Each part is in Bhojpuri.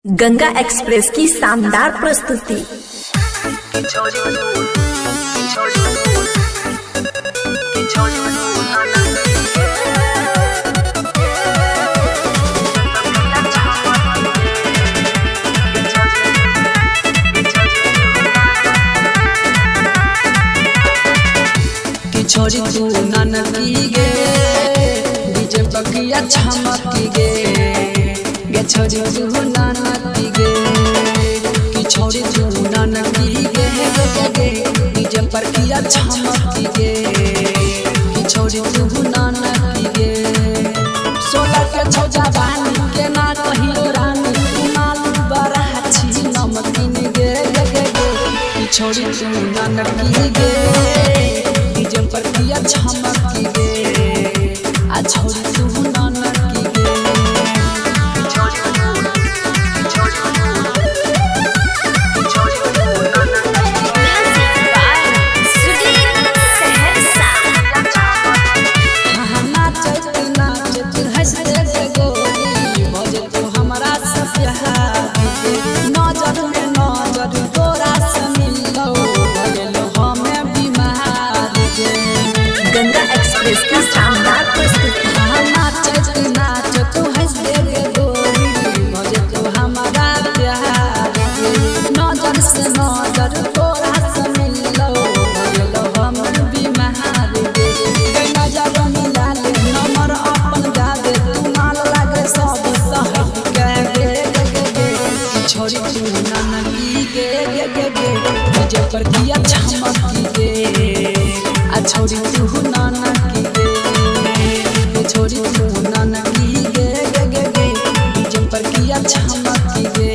गंगा एक्सप्रेस की शानदार प्रस्तुति। छोरी तू नानकी गे डीजे बगिया छमकी गे छोरी तू नानकी गे कि छोरी तू नानकी गे डीजे पर किया छमकी गे कि छोरी तू नानकी गे 16 के छोजा बानी के ना कहियो रानी माल बड़ा छी नमकीन गे कि छोरी तू नानकी गे डीजे पर किया छमकी गे आ छोरी तू नानकी गे गंगा एक्सप्रेस की शानदार प्रस्तुति। नजर से नजर तोरा से मिलो हम बीमार गे नजर मिला ले नंबर अपन गावे तू माल लागे सब सहज गे छोरी तू नानकी गे डीजे पर किया छमकी गे आ छोरी तू नानकी गे छोरी तू नानकी गे डीजे पर किया छमकी गे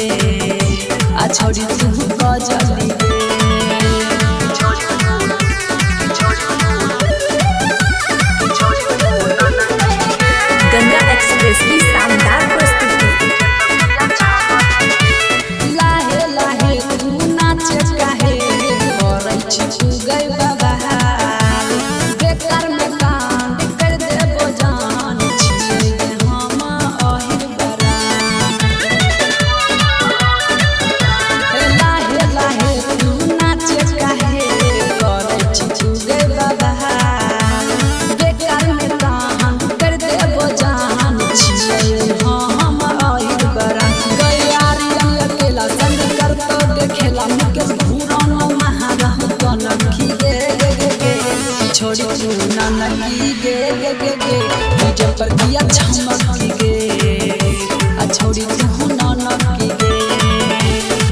आ छोरी तू गजली गे गंगा एक्सप्रेस की शानदार प्रस्तुति। लाहे लाहे तू नाचे काहे करै छी तू गई बाबा बेकार में कांड कर देबो जान छी हम ओहिर बरा लाहे लाहे तू नाचे काहे करै छी तू गई बाबा बेकार में कांड कर देबो जान छी हम ओहिर बरा गयारी अकेला संग करतो देखेला मुकेश भूरानो महारह कनखी गे छोरी तू नानकी गे डीजे पर किया छमकी गे आ छोरी तू नानकी गे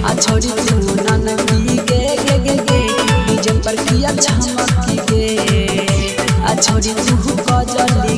आ छोरी तू नानकी गे डीजे पर किया छमकी गे आ छोरी तू गजली